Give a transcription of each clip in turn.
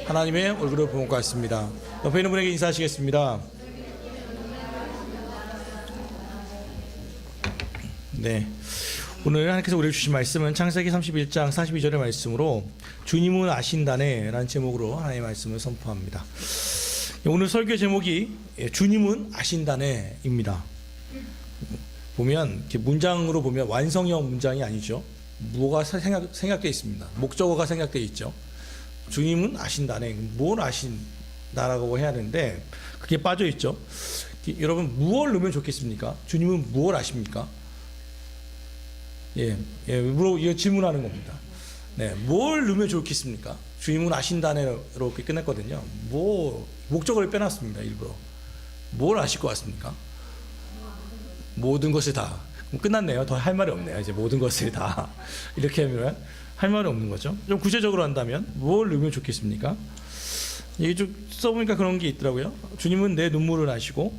하나님의 얼굴을 본 것 같습니다. 옆에 있는 분에게 인사하시겠습니다. 네, 오늘 하나님께서 우리에게 주신 말씀은 창세기 31장 42절의 말씀으로 주님은 아신다네 라는 제목으로 하나님의 말씀을 선포합니다. 오늘 설교 제목이 주님은 아신다네 입니다. 보면 이렇게 문장으로 보면 완성형 문장이 아니죠. 뭐가 생략되어 있습니다. 목적어가 생략되어 있죠. 주님은 아신다네, 뭘 아신다라고 해야 하는데 그게 빠져 있죠. 여러분, 무엇을 넣으면 좋겠습니까? 주님은 무엇을 아십니까? 이거 질문하는 겁니다. 네, 뭘 넣으면 좋겠습니까? 주님은 아신다네로 이렇게 끝냈거든요. 목적어를 빼놨습니다. 일부러. 뭘 아실 것 같습니까? 모든 것을 다. 끝났네요. 더 할 말이 없네요. 이제 모든 것을 다 이렇게 하면 할 말이 없는 거죠. 좀 구체적으로 한다면 뭘 넣으면 좋겠습니까? 이게 좀 써보니까 그런 게 있더라고요. 주님은 내 눈물을 아시고,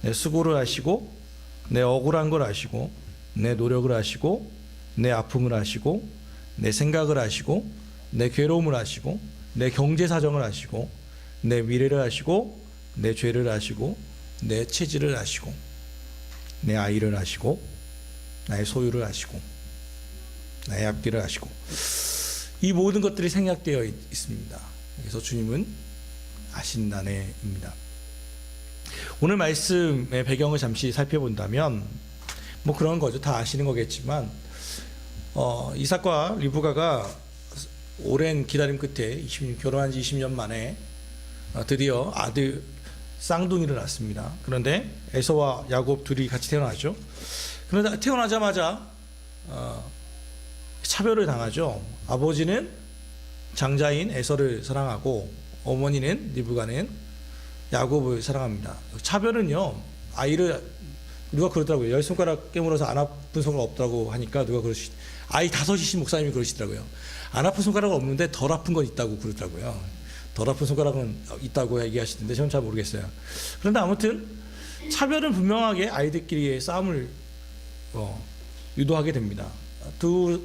내 수고를 아시고, 내 억울한 걸 아시고, 내 노력을 아시고, 내 아픔을 아시고, 내 생각을 아시고, 내 괴로움을 아시고, 내 경제 사정을 아시고, 내 미래를 아시고, 내 죄를 아시고, 내 체질을 아시고, 내 아이를 아시고, 나의 소유를 아시고, 나의 앞길을 아시고, 이 모든 것들이 생략되어 있습니다. 그래서 주님은 아신다네입니다. 오늘 말씀의 배경을 잠시 살펴본다면 뭐 그런 거죠. 다 아시는 거겠지만 이삭과 리브가가 오랜 기다림 끝에 결혼한 지 20년 만에 드디어 아들 쌍둥이를 낳습니다. 그런데 에서와 야곱 둘이 같이 태어나죠. 그런데 태어나자마자 차별을 당하죠. 아버지는 장자인 에서를 사랑하고 어머니는 리브가는 야곱을 사랑합니다. 차별은요, 아이를 누가 그러더라고요. 10손가락 깨물어서 안 아픈 손가락 없다고 하니까 누가 아이 5이신 목사님이 그러시더라고요. 안 아픈 손가락은 없는데 덜 아픈 건 있다고 그러더라고요. 덜 아픈 손가락은 있다고 얘기하시는데 저는 잘 모르겠어요. 그런데 아무튼 차별은 분명하게 아이들끼리의 싸움을 유도하게 됩니다. 두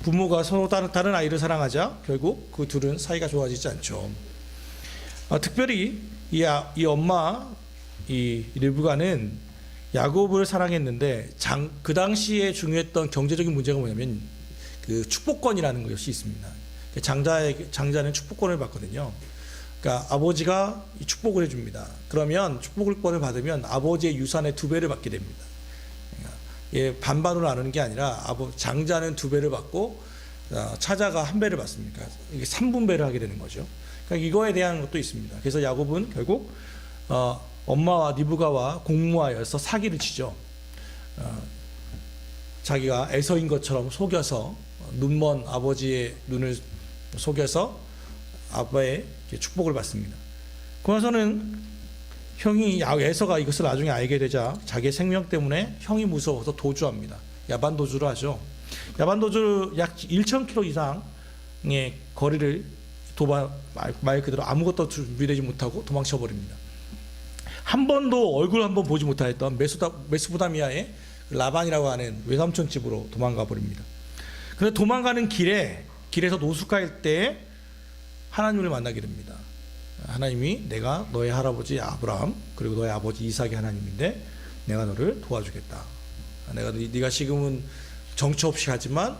부모가 서로 다른 아이를 사랑하자 결국 그 둘은 사이가 좋아지지 않죠. 특별히 이 엄마 리브가는 야곱을 사랑했는데 그 당시에 중요했던 경제적인 문제가 뭐냐면 그 축복권이라는 것이 있습니다. 장자는 축복권을 받거든요. 그러니까 아버지가 축복을 해줍니다. 그러면 축복권을 받으면 아버지의 유산의 2배를 받게 됩니다. 그러니까 반반으로 나누는 게 아니라 장자는 2배를 받고 차자가 1배를 받습니다. 이게 3분배를 하게 되는 거죠. 그러니까 이거에 대한 것도 있습니다. 그래서 야곱은 결국 엄마와 리브가와 공모하여서 사기를 치죠. 자기가 에서인 것처럼 속여서 눈먼 아버지의 눈을 속여서 아빠의 축복을 받습니다. 그러고서는 형이 에서가 이것을 나중에 알게 되자 자기의 생명 때문에 형이 무서워서 도주합니다. 야반 도주를 하죠. 야반 도주를 약 1,000km 이상의 거리를 말 그대로 아무것도 준비되지 못하고 도망쳐 버립니다. 한 번도 얼굴 한번 보지 못하였던 메소포타미아의 라반이라고 하는 외삼촌 집으로 도망가 버립니다. 그런데 도망가는 길에서 노숙할 때 하나님을 만나게 됩니다. 하나님이 내가 너의 할아버지 아브라함 그리고 너의 아버지 이삭의 하나님인데 내가 너를 도와주겠다. 네가 지금은 정처 없이 하지만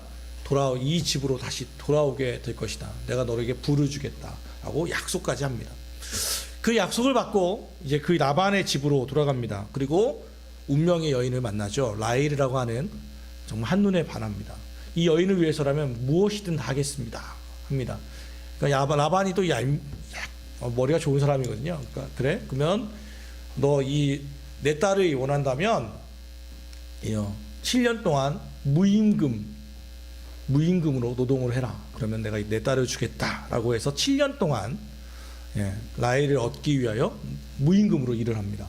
이 집으로 다시 돌아오게 될 것이다. 내가 너에게 부를 주겠다 하고 약속까지 합니다. 그 약속을 받고 이제 그 라반의 집으로 돌아갑니다. 그리고 운명의 여인을 만나죠. 라헬이라고 하는 정말 한눈에 반합니다. 이 여인을 위해서라면 무엇이든 하겠습니다 합니다. 그러니까 라반이 또 머리가 좋은 사람이거든요. 그러니까 그래? 그러면 너 내 딸을 원한다면 7년 동안 무임금으로 노동을 해라. 그러면 내가 내 딸을 주겠다라고 해서 7년 동안 라헬을 얻기 위하여 무임금으로 일을 합니다.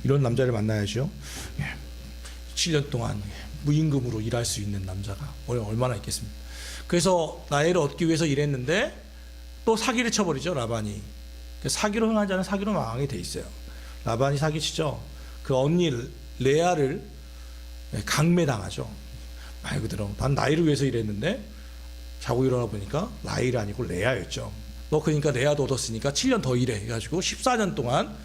이런 남자를 만나야죠. 7년 동안 무임금으로 일할 수 있는 남자가 얼마나 있겠습니까? 그래서 라헬을 얻기 위해서 일했는데 또 사기를 쳐버리죠. 라반이. 사기로 흥하지 않은 사기로 망하게 돼 있어요. 라반이 사기치죠. 그 언니 레아를 강매당하죠. 말 그대로 난 나이를 위해서 일했는데 자고 일어나 보니까 라헬이 아니고 레아였죠. 너 그러니까 레아도 얻었으니까 7년 더 일해 해가지고 14년 동안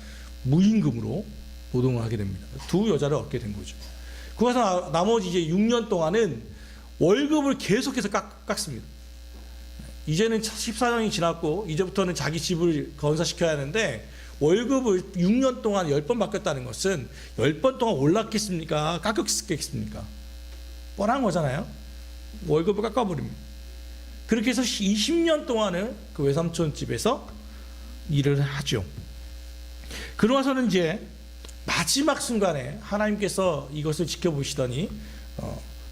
무임금으로 노동을 하게 됩니다. 두 여자를 얻게 된 거죠. 그래서 나머지 이제 6년 동안은 월급을 계속해서 깎습니다. 이제는 14년이 지났고 이제부터는 자기 집을 건설시켜야 하는데 월급을 6년 동안 10번 바뀌었다는 것은 10번 동안 올랐겠습니까? 깎였겠습니까? 뻔한 거잖아요. 월급을 깎아버립니다. 그렇게 해서 20년 동안은 그 외삼촌 집에서 일을 하죠. 그러고서는 이제 마지막 순간에 하나님께서 이것을 지켜보시더니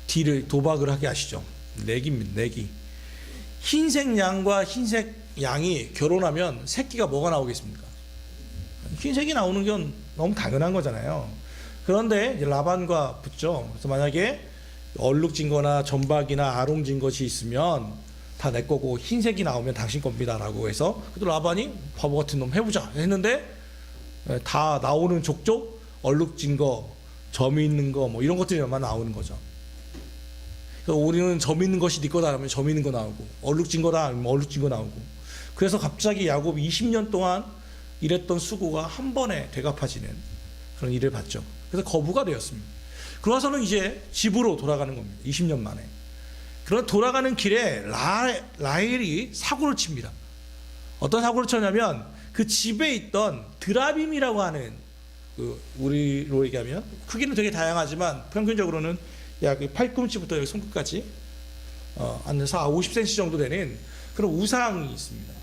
딜을 도박을 하게 하시죠. 내기입니다. 내기. 흰색 양과 흰색 양이 결혼하면 새끼가 뭐가 나오겠습니까? 흰색이 나오는 건 너무 당연한 거잖아요. 그런데 이제 라반과 붙죠. 그래서 만약에 얼룩진 거나 점박이나 아롱진 것이 있으면 다 내 거고 흰색이 나오면 당신 겁니다라고 해서 또 라반이 바보 같은 놈 해보자 했는데 다 나오는 족족 얼룩진 거, 점이 있는 거 뭐 이런 것들만 나오는 거죠. 그러니까 우리는 점 있는 것이 네 거다 하면 점 있는 거 나오고 얼룩진 거다 하면 얼룩진 거 나오고 그래서 갑자기 야곱이 20년 동안 일했던 수고가 한 번에 되갚아지는 그런 일을 봤죠. 그래서 거부가 되었습니다. 그러고서는 이제 집으로 돌아가는 겁니다. 20년 만에. 그런 돌아가는 길에 라헬이 사고를 칩니다. 어떤 사고를 쳤냐면 그 집에 있던 드라빔이라고 하는 우리로 얘기하면 크기는 되게 다양하지만 평균적으로는 약 팔꿈치부터 여기 손끝까지 한 50cm 정도 되는 그런 우상이 있습니다.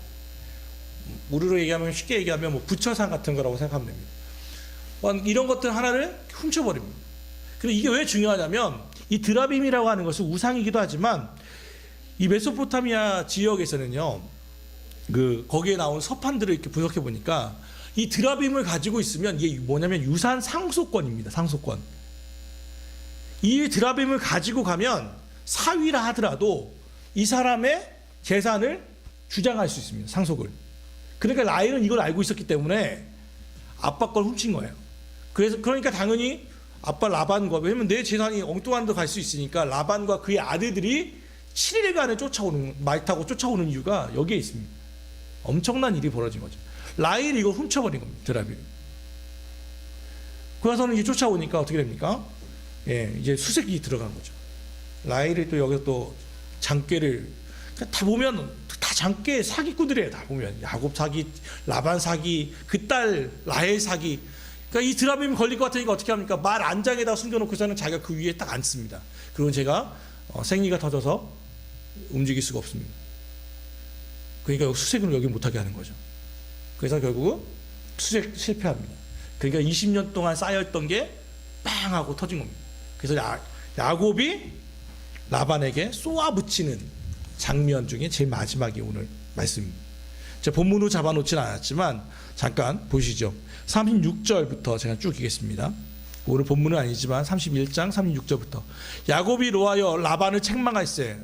우리로 얘기하면 쉽게 얘기하면 뭐 부처상 같은 거라고 생각하면 됩니다. 이런 것들 하나를 훔쳐버립니다. 근데 이게 왜 중요하냐면 이 드라빔이라고 하는 것은 우상이기도 하지만 이 메소포타미아 지역에서는요 거기에 나온 서판들을 이렇게 분석해 보니까 이 드라빔을 가지고 있으면 이게 뭐냐면 유산 상속권입니다. 상속권. 이 드라빔을 가지고 가면 사위라 하더라도 이 사람의 재산을 주장할 수 있습니다. 상속을. 그러니까 라헬은 이걸 알고 있었기 때문에 아빠 걸 훔친 거예요. 그러니까 당연히 아빠 라반과, 왜냐면 내 재산이 엉뚱한 데 갈 수 있으니까 라반과 그의 아들들이 7일간에 말 타고 쫓아오는 이유가 여기에 있습니다. 엄청난 일이 벌어진 거죠. 라헬이 이걸 훔쳐버린 겁니다. 드라빔. 그래서는 이제 쫓아오니까 어떻게 됩니까? 이제 수색이 들어간 거죠. 라헬이 또 여기서 또 장꾀를, 다 보면 다 장꾀 사기꾼들이에요. 다 보면 야곱 사기, 라반 사기, 그 딸 라헬 사기. 그러니까 이 드라빔이 걸릴 것 같으니까 어떻게 합니까? 말 안장에다 숨겨놓고서는 자기가 그 위에 딱 앉습니다. 그리고 제가 생리가 터져서 움직일 수가 없습니다. 그러니까 수색을 여기 못하게 하는 거죠. 그래서 결국 수색 실패합니다. 그러니까 20년 동안 쌓여있던 게 빵 하고 터진 겁니다. 그래서 야곱이 라반에게 쏘아붙이는 장면 중에 제일 마지막이 오늘 말씀입니다. 제가 본문으로 잡아놓지는 않았지만 잠깐 보시죠. 36절부터 제가 쭉 읽겠습니다. 오늘 본문은 아니지만 31장 36절부터 야곱이 로하여 라반을 책망할세.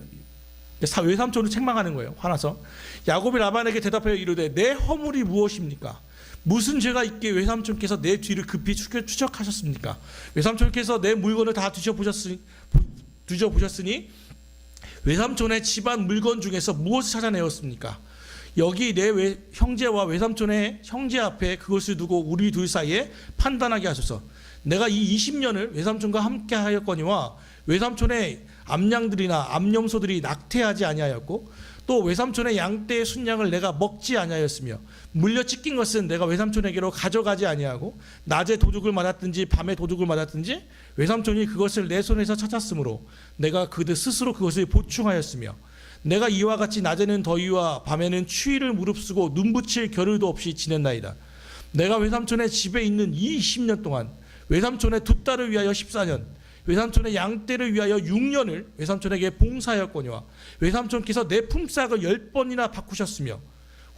외삼촌을 책망하는 거예요. 화나서 야곱이 라반에게 대답하여 이르되 내 허물이 무엇입니까? 무슨 죄가 있기에 외삼촌께서 내 뒤를 급히 추적하셨습니까? 외삼촌께서 내 물건을 다 뒤져보셨으니 외삼촌의 집안 물건 중에서 무엇을 찾아내었습니까? 여기 내 형제와 외삼촌의 형제 앞에 그것을 두고 우리 둘 사이에 판단하게 하소서. 내가 이 20년을 외삼촌과 함께 하였거니와 외삼촌의 암양들이나 암염소들이 낙태하지 아니하였고 또 외삼촌의 양떼의 순양을 내가 먹지 아니하였으며 물려 찢긴 것은 내가 외삼촌에게로 가져가지 아니하고 낮에 도둑을 맞았든지 밤에 도둑을 맞았든지 외삼촌이 그것을 내 손에서 찾았으므로 내가 그들 스스로 그것을 보충하였으며 내가 이와 같이 낮에는 더위와 밤에는 추위를 무릅쓰고 눈붙일 겨를도 없이 지냈나이다. 내가 외삼촌의 집에 있는 이 20년 동안 외삼촌의 두 딸을 위하여 14년 외삼촌의 양떼를 위하여 6년을 외삼촌에게 봉사하였거니와 외삼촌께서 내 품삯을 10번이나 바꾸셨으며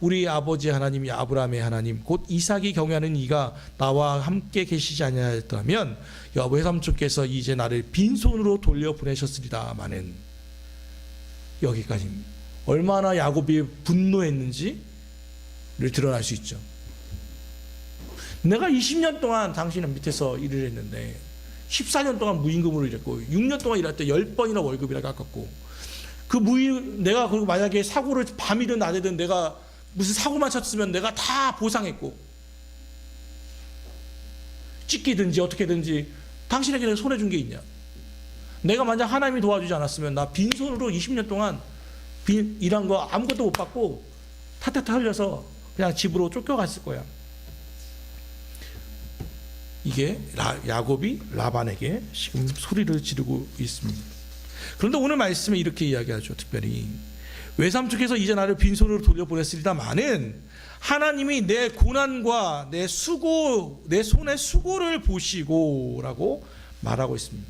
우리 아버지 하나님이 아브라함의 하나님 곧 이삭이 경외하는 이가 나와 함께 계시지 아니하였다면 외삼촌께서 이제 나를 빈손으로 돌려보내셨으리다마는. 여기까지입니다. 얼마나 야곱이 분노했는지를 드러날 수 있죠. 내가 20년 동안 당신은 밑에서 일을 했는데 14년 동안 무임금으로 일했고 6년 동안 일할 때 10번이나 월급이라 깎았고 내가 만약에 사고를 밤이든 낮이든 내가 무슨 사고만 쳤으면 내가 다 보상했고 찢기든지 어떻게든지 당신에게 내가 손해준 게 있냐? 내가 만약 하나님이 도와주지 않았으면 나 빈손으로 20년 동안 일한 거 아무것도 못 받고 타타타 흘려서 그냥 집으로 쫓겨갔을 거야. 이게 야곱이 라반에게 지금 소리를 지르고 있습니다. 그런데 오늘 말씀에 이렇게 이야기하죠. 특별히 외삼촌께서 이제 나를 빈손으로 돌려보냈으리다마는 하나님이 내 고난과 내 수고, 내 손의 수고를 보시고 라고 말하고 있습니다.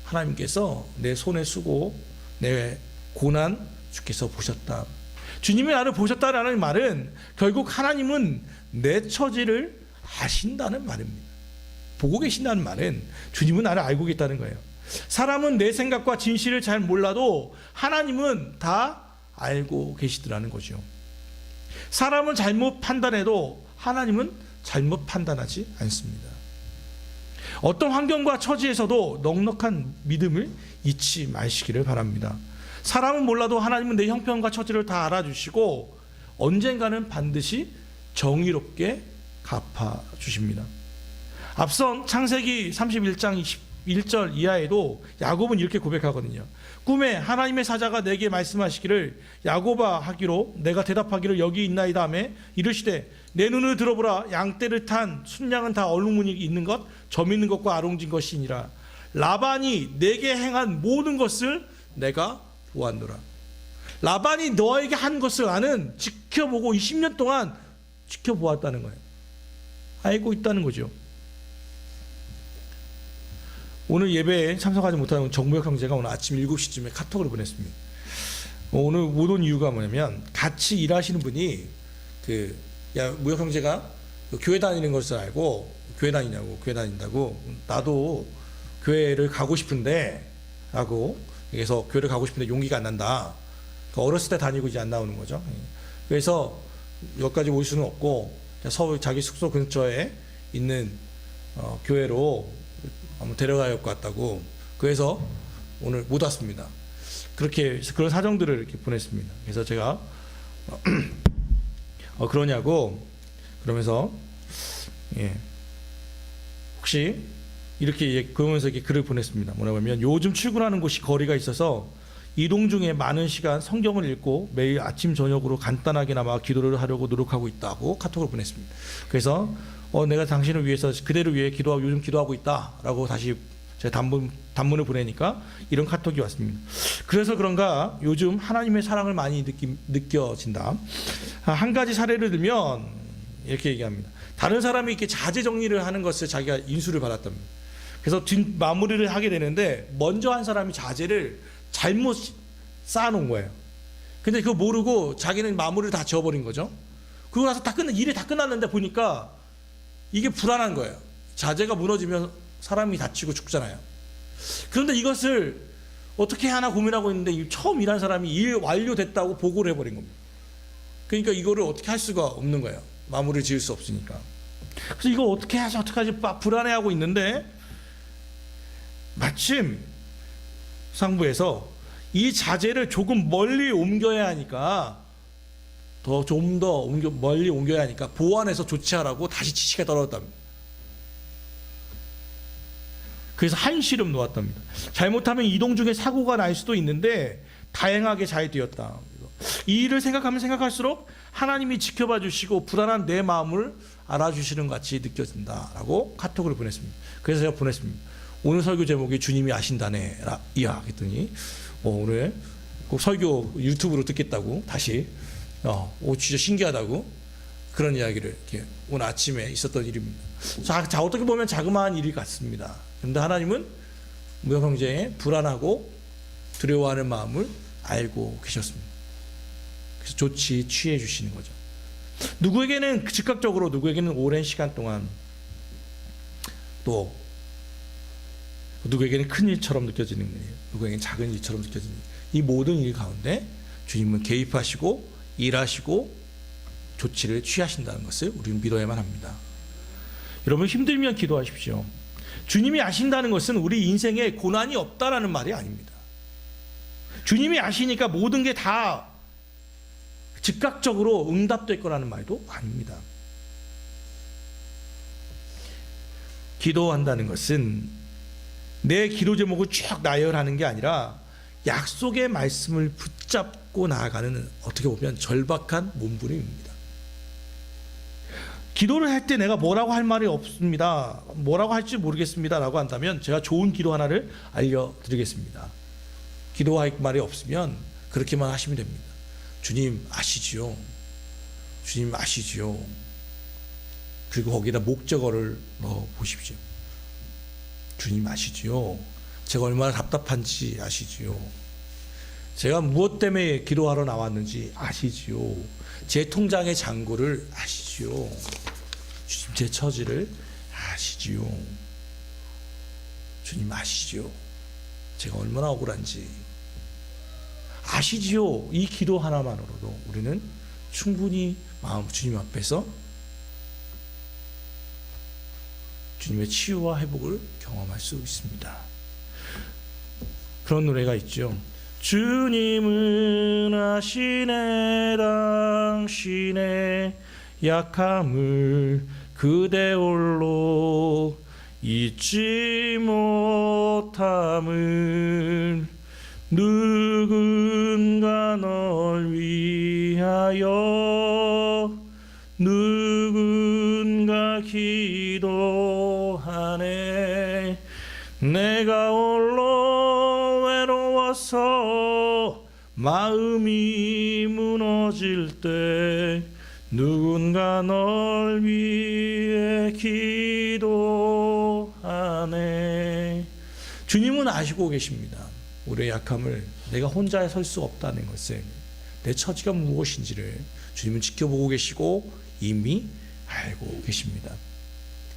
하나님께서 내 손의 수고, 내 고난 주께서 보셨다. 주님이 나를 보셨다라는 말은 결국 하나님은 내 처지를 아신다는 말입니다. 보고 계신다는 말은 주님은 나를 알고 계시다는 거예요. 사람은 내 생각과 진실을 잘 몰라도 하나님은 다 알고 계시더라는 거죠. 사람은 잘못 판단해도 하나님은 잘못 판단하지 않습니다. 어떤 환경과 처지에서도 넉넉한 믿음을 잊지 마시기를 바랍니다. 사람은 몰라도 하나님은 내 형편과 처지를 다 알아주시고 언젠가는 반드시 정의롭게 갚아주십니다. 앞선 창세기 31장 21절 이하에도 야곱은 이렇게 고백하거든요. 꿈에 하나님의 사자가 내게 말씀하시기를 야곱아 하기로 내가 대답하기를 여기 있나이다 하며 이르시되 내 눈을 들어보라 양떼를 탄 순양은 다 얼룩무늬 있는 것 점 있는 것과 아롱진 것이니라. 라반이 내게 행한 모든 것을 내가 보았노라. 라반이 너에게 한 것을 나는 지켜보고 20년 동안 지켜보았다는 거예요. 알고 있다는 거죠. 오늘 예배에 참석하지 못하는 정무혁 형제가 오늘 아침 7시쯤에 카톡을 보냈습니다. 오늘 못 온 이유가 뭐냐면 같이 일하시는 분이 무혁 형제가 교회 다니는 것을 알고 교회 다닌다고 나도 교회를 가고 싶은데 라고 그래서 교회를 가고 싶은데 용기가 안 난다. 어렸을 때 다니고 이제 안 나오는 거죠. 그래서 여기까지 올 수는 없고 서울 자기 숙소 근처에 있는 교회로 한번 데려가야 할 것 같다고. 그래서 오늘 못 왔습니다. 그런 사정들을 이렇게 보냈습니다. 그래서 제가 그러냐고 그러면서 혹시 이렇게 그러면서 이렇게 글을 보냈습니다. 뭐라고 하면 요즘 출근하는 곳이 거리가 있어서 이동 중에 많은 시간 성경을 읽고 매일 아침 저녁으로 간단하게나마 기도를 하려고 노력하고 있다고 카톡을 보냈습니다. 그래서 내가 당신을 위해서 그대를 위해 요즘 기도하고 있다라고 다시 제가 단문을 보내니까 이런 카톡이 왔습니다. 그래서 그런가 요즘 하나님의 사랑을 많이 느껴진다. 한 가지 사례를 들면 이렇게 얘기합니다. 다른 사람이 이렇게 자재 정리를 하는 것을 자기가 인수를 받았답니다. 그래서 마무리를 하게 되는데 먼저 한 사람이 자재를 잘못 쌓아놓은 거예요. 근데 그거 모르고 자기는 마무리를 다 지어버린 거죠. 그러고 나서 일이 다 끝났는데 보니까 이게 불안한 거예요. 자재가 무너지면 사람이 다치고 죽잖아요. 그런데 이것을 어떻게 하나 고민하고 있는데 처음 일한 사람이 일 완료됐다고 보고를 해버린 겁니다. 그러니까 이거를 어떻게 할 수가 없는 거예요. 마무리를 지을 수 없으니까. 그래서 이거 어떻게 하지 불안해하고 있는데 마침 상부에서 이 자재를 조금 멀리 옮겨야 하니까 좀 더 멀리 옮겨야 하니까 보완해서 조치하라고 다시 지시가 떨어졌답니다. 그래서 한시름 놓았답니다. 잘못하면 이동 중에 사고가 날 수도 있는데 다행하게 잘 되었다. 이 일을 생각하면 생각할수록 하나님이 지켜봐 주시고 불안한 내 마음을 알아주시는 것 같이 느껴진다라고 카톡을 보냈습니다. 그래서 제가 보냈습니다. 오늘 설교 제목이 주님이 아신다네 이야 했더니 오늘 꼭 설교 유튜브로 듣겠다고 다시 진짜 신기하다고 그런 이야기를 이렇게 오늘 아침에 있었던 일입니다. 자 어떻게 보면 자그마한 일이 같습니다. 그런데 하나님은 무혁 형제의 불안하고 두려워하는 마음을 알고 계셨습니다. 그래서 조치 취해 주시는 거죠. 누구에게는 즉각적으로, 누구에게는 오랜 시간 동안, 또 누구에게는 큰 일처럼 느껴지는 거예요. 누구에게는 작은 일처럼 느껴지는 이 모든 일 가운데 주님은 개입하시고 일하시고 조치를 취하신다는 것을 우리는 믿어야만 합니다. 여러분 힘들면 기도하십시오. 주님이 아신다는 것은 우리 인생에 고난이 없다라는 말이 아닙니다. 주님이 아시니까 모든 게 다 즉각적으로 응답될 거라는 말도 아닙니다. 기도한다는 것은 내 기도 제목을 쭉 나열하는 게 아니라 약속의 말씀을 붙잡고 나아가는, 어떻게 보면 절박한 몸부림입니다. 기도를 할 때 내가 뭐라고 할 말이 없습니다, 뭐라고 할지 모르겠습니다 라고 한다면 제가 좋은 기도 하나를 알려드리겠습니다. 기도할 말이 없으면 그렇게만 하시면 됩니다. 주님 아시지요? 주님 아시지요? 그리고 거기다 목적어를 넣어 보십시오. 주님 아시지요? 제가 얼마나 답답한지 아시지요? 제가 무엇 때문에 기도하러 나왔는지 아시지요? 제 통장의 잔고를 아시지요? 주님 제 처지를 아시지요? 주님 아시지요? 제가 얼마나 억울한지 아시지요? 이 기도 하나만으로도 우리는 충분히 주님 앞에서 주님의 치유와 회복을 경험할 수 있습니다. 그런 노래가 있죠. 주님은 아시네 당신의 약함을 그대 홀로 잊지 못함을 누군가 널 위하여 누군가 기도하네 내가 홀로 외로워서 마음이 무너질 때 누군가 널 위해 기도하네. 주님은 아시고 계십니다. 우리의 약함을, 내가 혼자 설 수 없다는 것을, 내 처지가 무엇인지를 주님은 지켜보고 계시고 이미 알고 계십니다.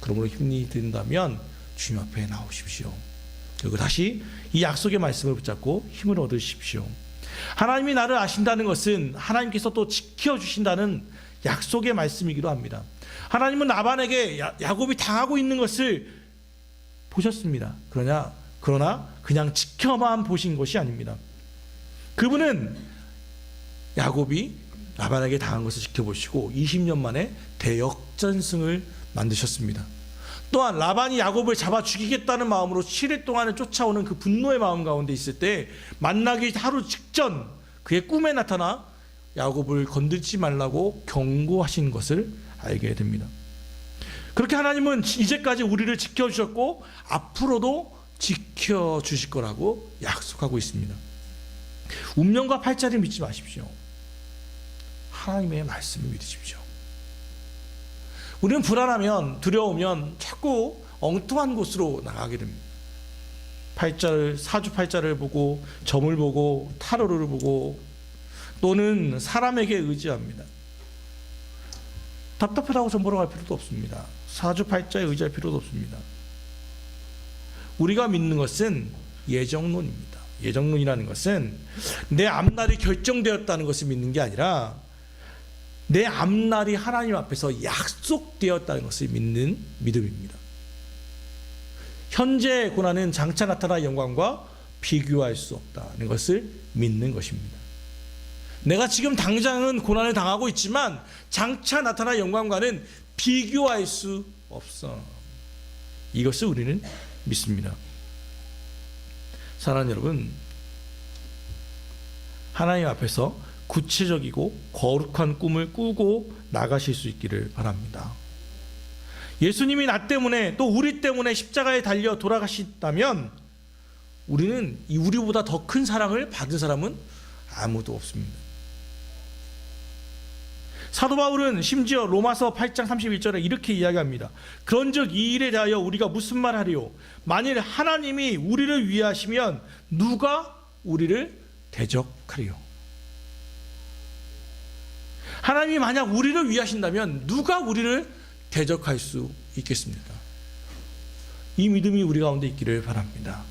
그러므로 힘이 든다면 주님 앞에 나오십시오. 그리고 다시 이 약속의 말씀을 붙잡고 힘을 얻으십시오. 하나님이 나를 아신다는 것은 하나님께서 또 지켜주신다는 약속의 말씀이기도 합니다. 하나님은 라반에게 야곱이 당하고 있는 것을 보셨습니다. 그러나 그냥 지켜만 보신 것이 아닙니다. 그분은 야곱이 라반에게 당한 것을 지켜보시고 20년 만에 대역전승을 만드셨습니다. 또한 라반이 야곱을 잡아 죽이겠다는 마음으로 7일 동안을 쫓아오는 그 분노의 마음 가운데 있을 때 만나기 하루 직전 그의 꿈에 나타나 야곱을 건들지 말라고 경고하신 것을 알게 됩니다. 그렇게 하나님은 이제까지 우리를 지켜주셨고 앞으로도 지켜주실 거라고 약속하고 있습니다. 운명과 팔자를 믿지 마십시오. 하나님의 말씀을 믿으십시오. 우리는 불안하면, 두려우면 자꾸 엉뚱한 곳으로 나가게 됩니다. 사주팔자를 보고, 점을 보고, 타로를 보고, 또는 사람에게 의지합니다. 답답하다고 점 보러 갈 필요도 없습니다. 사주팔자에 의지할 필요도 없습니다. 우리가 믿는 것은 예정론입니다. 예정론이라는 것은 내 앞날이 결정되었다는 것을 믿는 게 아니라 내 앞날이 하나님 앞에서 약속되었다는 것을 믿는 믿음입니다. 현재의 고난은 장차 나타날 영광과 비교할 수 없다는 것을 믿는 것입니다. 내가 지금 당장은 고난을 당하고 있지만 장차 나타날 영광과는 비교할 수 없어. 이것을 우리는 믿습니다. 사랑하는 여러분, 하나님 앞에서 구체적이고 거룩한 꿈을 꾸고 나가실 수 있기를 바랍니다. 예수님이 나 때문에 또 우리 때문에 십자가에 달려 돌아가셨다면 우리는 우리보다 더 큰 사랑을 받은 사람은 아무도 없습니다. 사도 바울은 심지어 로마서 8장 31절에 이렇게 이야기합니다. 그런즉 이 일에 대하여 우리가 무슨 말하리요? 만일 하나님이 우리를 위하시면 누가 우리를 대적하리요? 하나님이 만약 우리를 위하신다면 누가 우리를 대적할 수 있겠습니까? 이 믿음이 우리 가운데 있기를 바랍니다.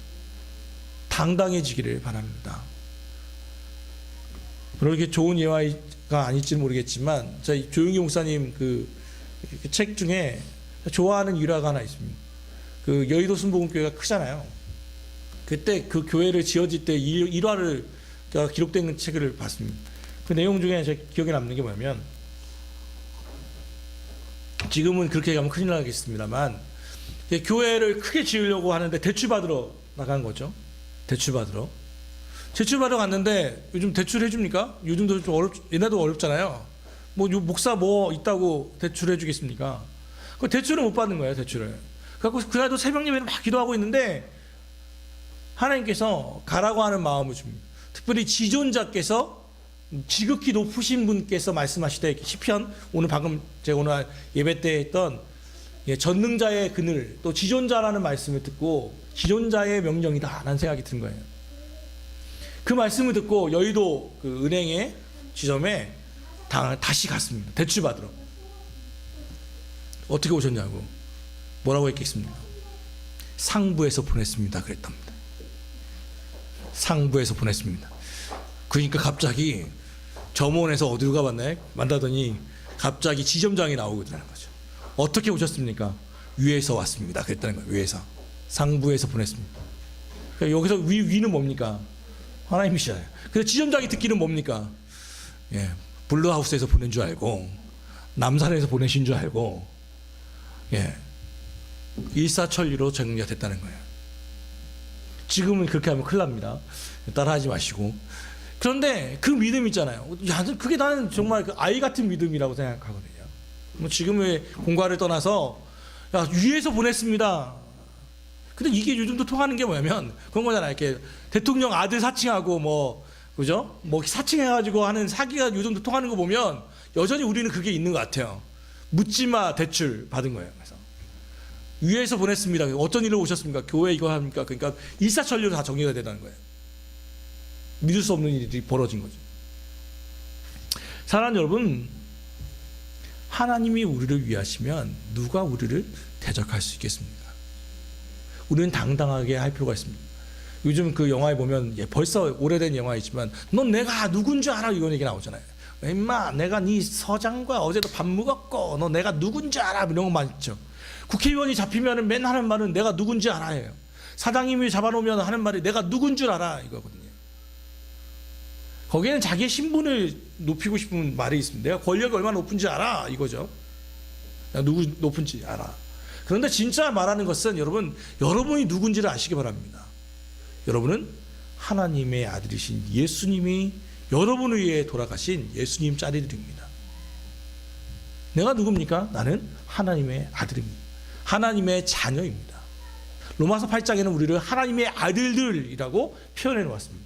당당해지기를 바랍니다. 그렇게 좋은 예화가 아닐지는 모르겠지만 저희 조용기 목사님 그 책 중에 좋아하는 일화가 하나 있습니다. 그 여의도 순복음교회가 크잖아요. 그때 그 교회를 지어질 때 일화를 기록된 책을 봤습니다. 그 내용 중에 제 기억에 남는 게 뭐냐면, 지금은 그렇게 가면 큰일 나겠습니다만, 교회를 크게 지으려고 하는데 대출받으러 나간 거죠. 대출받으러 갔는데, 요즘 대출 해줍니까? 요즘도 좀 옛날도 어렵잖아요. 뭐 목사 뭐 있다고 대출 해주겠습니까? 그 대출을 못 받는 거예요. 대출을. 그래서 그날도 새벽 예배를 막 기도하고 있는데 하나님께서 가라고 하는 마음을 줍니다. 특별히 지존자께서, 지극히 높으신 분께서 말씀하시되, 시편, 오늘 방금 제가 오늘 예배 때 했던 전능자의 그늘, 또 지존자라는 말씀을 듣고 지존자의 명령이다 라는 생각이 든 거예요. 그 말씀을 듣고 여의도 그 은행의 지점에 다시 갔습니다. 대출 받으러. 어떻게 오셨냐고. 뭐라고 했겠습니까? 상부에서 보냈습니다 그랬답니다. 상부에서 보냈습니다. 그러니까 갑자기 점원에서 어디로 가봤나요? 만나더니 갑자기 지점장이 나오거든요. 어떻게 오셨습니까? 위에서 왔습니다 그랬다는 거예요. 위에서. 상부에서 보냈습니다. 그러니까 여기서 위는 뭡니까? 하나님이시잖아요. 그래서 지점장이 듣기는 뭡니까? 블루하우스에서 보낸 줄 알고, 남산에서 보내신 줄 알고, 일사천리로 정리가 됐다는 거예요. 지금은 그렇게 하면 큰일 납니다. 따라하지 마시고. 그런데 그 믿음 있잖아요. 그게 나는 정말 그 아이 같은 믿음이라고 생각하거든요. 뭐 지금의 공과를 떠나서 위에서 보냈습니다. 근데 이게 요즘도 통하는 게 뭐냐면 그런 거잖아요. 이렇게 대통령 아들 사칭하고 뭐 그죠? 뭐 사칭해가지고 하는 사기가 요즘도 통하는 거 보면 여전히 우리는 그게 있는 것 같아요. 묻지마 대출 받은 거예요. 그래서 위에서 보냈습니다. 어떤 일로 오셨습니까? 교회 이거 합니까? 그러니까 일사천리로 다 정리가 되다는 거예요. 믿을 수 없는 일이 벌어진 거죠. 사랑하는 여러분, 하나님이 우리를 위하시면 누가 우리를 대적할 수 있겠습니까? 우리는 당당하게 할 필요가 있습니다. 요즘 그 영화에 보면 벌써 오래된 영화이지만 넌 내가 누군지 알아? 이런 얘기 나오잖아요. 임마 내가 네 서장과 어제도 밥 먹었고 너 내가 누군지 알아? 이런 거 많죠. 국회의원이 잡히면 맨날 하는 말은 내가 누군지 알아요. 사장님이 잡아놓으면 하는 말이 내가 누군 줄 알아 이거거든요. 거기에는 자기의 신분을 높이고 싶은 말이 있습니다. 내가 권력이 얼마나 높은지 알아 이거죠. 내가 누구 높은지 알아. 그런데 진짜 말하는 것은 여러분이 누군지를 아시기 바랍니다. 여러분은 하나님의 아들이신 예수님이 여러분을 위해 돌아가신 예수님 짤들입니다. 내가 누굽니까? 나는 하나님의 아들입니다. 하나님의 자녀입니다. 로마서 8장에는 우리를 하나님의 아들들이라고 표현해 놓았습니다.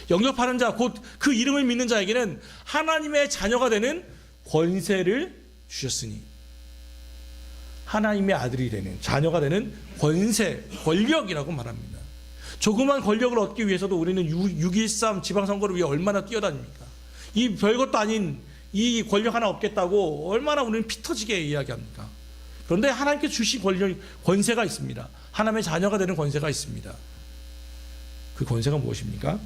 영접하는 자, 곧 그 이름을 믿는 자에게는 하나님의 자녀가 되는 권세를 주셨으니, 하나님의 아들이 되는, 자녀가 되는 권세, 권력이라고 말합니다. 조그만 권력을 얻기 위해서도 우리는 6.13 지방선거를 위해 얼마나 뛰어다닙니까? 이 별것도 아닌 이 권력 하나 얻겠다고 얼마나 우리는 피 터지게 이야기합니까? 그런데 하나님께 주신 권세가 있습니다. 하나님의 자녀가 되는 권세가 있습니다. 그 권세가 무엇입니까?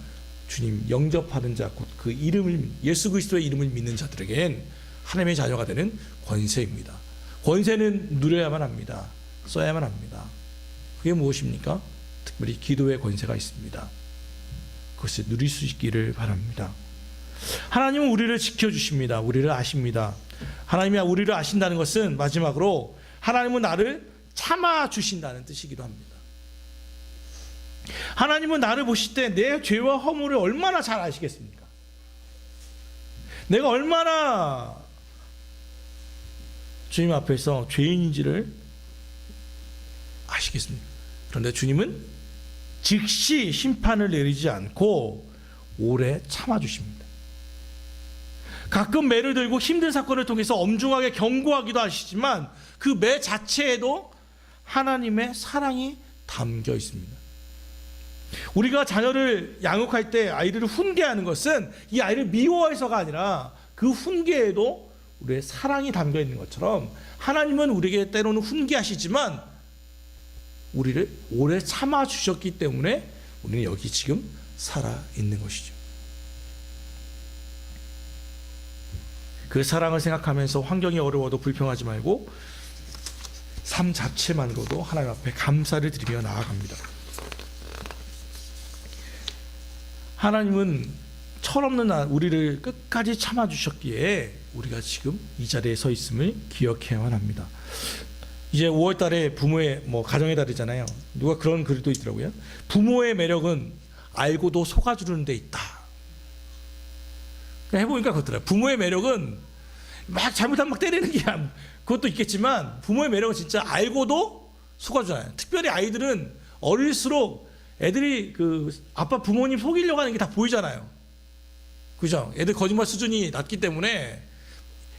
주님 영접하는 자, 곧 그 이름을, 예수 그리스도의 이름을 믿는 자들에겐 하나님의 자녀가 되는 권세입니다. 권세는 누려야만 합니다. 써야만 합니다. 그게 무엇입니까? 특별히 기도의 권세가 있습니다. 그것을 누릴 수 있기를 바랍니다. 하나님은 우리를 지켜주십니다. 우리를 아십니다. 하나님이 우리를 아신다는 것은 마지막으로 하나님은 나를 참아주신다는 뜻이기도 합니다. 하나님은 나를 보실 때 내 죄와 허물을 얼마나 잘 아시겠습니까? 내가 얼마나 주님 앞에서 죄인인지를 아시겠습니까? 그런데 주님은 즉시 심판을 내리지 않고 오래 참아주십니다. 가끔 매를 들고 힘든 사건을 통해서 엄중하게 경고하기도 하시지만 그 매 자체에도 하나님의 사랑이 담겨 있습니다. 우리가 자녀를 양육할 때 아이들을 훈계하는 것은 이 아이를 미워해서가 아니라 그 훈계에도 우리의 사랑이 담겨 있는 것처럼 하나님은 우리에게 때로는 훈계하시지만 우리를 오래 참아주셨기 때문에 우리는 여기 지금 살아있는 것이죠. 그 사랑을 생각하면서 환경이 어려워도 불평하지 말고 삶 자체만으로도 하나님 앞에 감사를 드리며 나아갑니다. 하나님은 철없는 우리를 끝까지 참아주셨기에 우리가 지금 이 자리에 서 있음을 기억해야만 합니다. 이제 5월 달에 부모의 가정의 달이잖아요. 누가 그런 글도 있더라고요. 부모의 매력은 알고도 속아주는 데 있다. 해보니까 그렇더라고요. 부모의 매력은 막 잘못하면 막 때리는 게 그것도 있겠지만 부모의 매력은 진짜 알고도 속아주잖아요. 특별히 아이들은 어릴수록 애들이 그 아빠 부모님 속이려고 하는 게 다 보이잖아요. 그죠? 애들 거짓말 수준이 낮기 때문에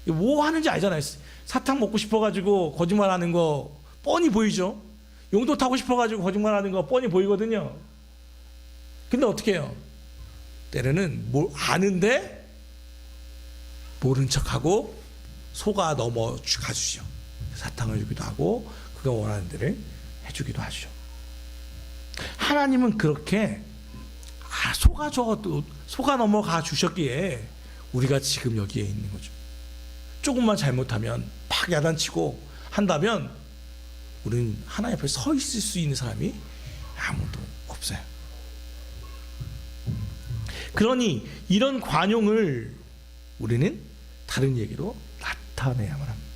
뭐 하는지 알잖아요. 사탕 먹고 싶어가지고 거짓말하는 거 뻔히 보이죠. 용돈 타고 싶어가지고 거짓말하는 거 뻔히 보이거든요. 근데 어떻게 해요? 때로는 뭘 아는데 모른 척하고 속아 넘어가 주죠. 사탕을 주기도 하고 그가 원하는 대로 해주기도 하죠. 하나님은 그렇게 속아 넘어가 주셨기에 우리가 지금 여기에 있는 거죠. 조금만 잘못하면 막 야단치고 한다면 우리는 하나님 앞에 서 있을 수 있는 사람이 아무도 없어요. 그러니 이런 관용을 우리는 다른 얘기로 나타내야만 합니다.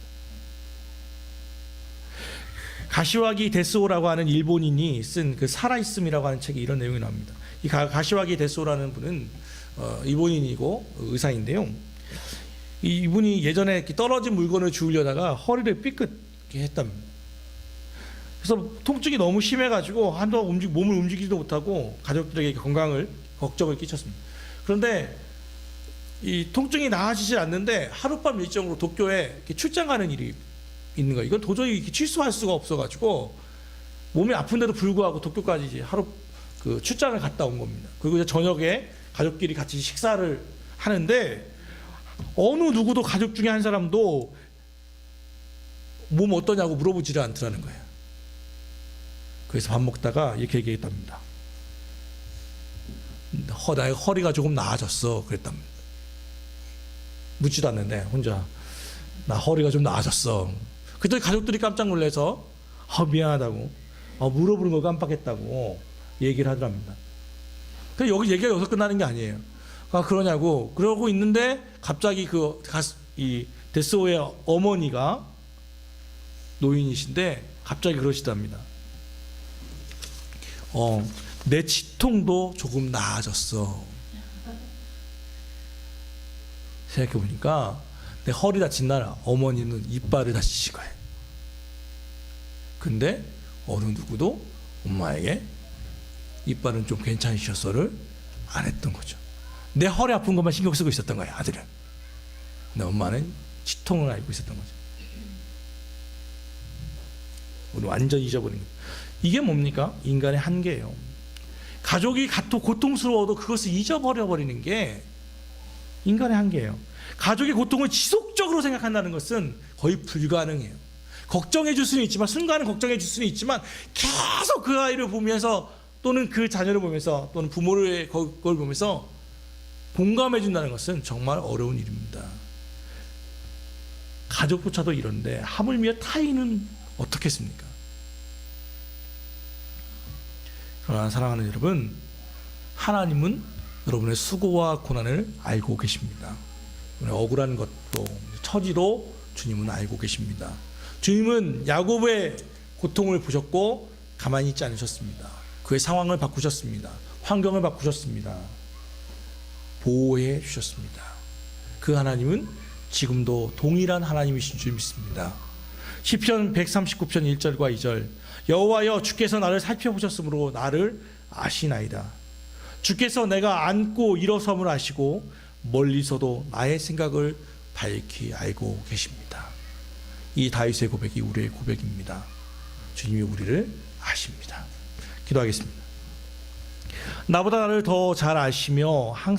가시와기 데스오라고 하는 일본인이 쓴 그 살아있음이라고 하는 책에 이런 내용이 나옵니다. 이 가시와기 데스오라는 분은 일본인이고 의사인데요. 이분이 예전에 이렇게 떨어진 물건을 주우려다가 허리를 삐끗게 했답니다. 그래서 통증이 너무 심해가지고 한동안 몸을 움직이지도 못하고 가족들에게 건강을 걱정을 끼쳤습니다. 그런데 이 통증이 나아지질 않는데 하룻밤 일정으로 도쿄에 출장 가는 일이 있는 거예요. 이건 도저히 취소할 수가 없어가지고 몸이 아픈데도 불구하고 도쿄까지 이제 하루 그 출장을 갔다 온 겁니다. 그리고 이제 저녁에 가족끼리 같이 식사를 하는데 어느 누구도 가족 중에 한 사람도 몸 어떠냐고 물어보지를 않더라는 거예요. 그래서 밥 먹다가 이렇게 얘기했답니다. 나의 허리가 조금 나아졌어 그랬답니다. 묻지도 않는데 혼자 나 허리가 좀 나아졌어. 그때 가족들이 깜짝 놀라서 미안하다고 물어보는 걸 깜빡했다고 얘기를 하더랍니다. 근데 여기 얘기가 여기서 끝나는 게 아니에요. 그러냐고 그러고 있는데 갑자기 이 데스오의 어머니가 노인이신데 갑자기 그러시답니다. 내 치통도 조금 나아졌어. 생각해보니까 내 허리 다친 날 어머니는 이빨을 다치신 거예요. 근데 어느 누구도 엄마에게 이빨은 좀 괜찮으셨어를 안 했던 거죠. 내 허리 아픈 것만 신경 쓰고 있었던 거예요, 아들은. 근데 엄마는 치통을 알고 있었던 거죠. 우리 완전 잊어버린 거예요. 이게 뭡니까? 인간의 한계예요. 가족이 고통스러워도 그것을 잊어버려버리는 게 인간의 한계예요. 가족의 고통을 지속적으로 생각한다는 것은 거의 불가능해요. 걱정해 줄 수는 있지만 순간은 걱정해 줄 수는 있지만 계속 그 아이를 보면서 또는 그 자녀를 보면서 또는 부모를 그걸 보면서 공감해 준다는 것은 정말 어려운 일입니다. 가족조차도 이런데 하물며 타인은 어떻겠습니까? 그러나 사랑하는 여러분, 하나님은 여러분의 수고와 고난을 알고 계십니다. 억울한 것도 처지도 주님은 알고 계십니다. 주님은 야곱의 고통을 보셨고 가만히 있지 않으셨습니다. 그의 상황을 바꾸셨습니다. 환경을 바꾸셨습니다. 보호해 주셨습니다. 그 하나님은 지금도 동일한 하나님이신 줄 믿습니다. 시편 139편 1절과 2절 여호와여 주께서 나를 살펴보셨으므로 나를 아시나이다. 주께서 내가 앉고 일어섬을 아시고 멀리서도 나의 생각을 밝히 알고 계십니다. 이 다윗의 고백이 우리의 고백입니다. 주님이 우리를 아십니다. 기도하겠습니다. 나보다 나를 더 잘 아시며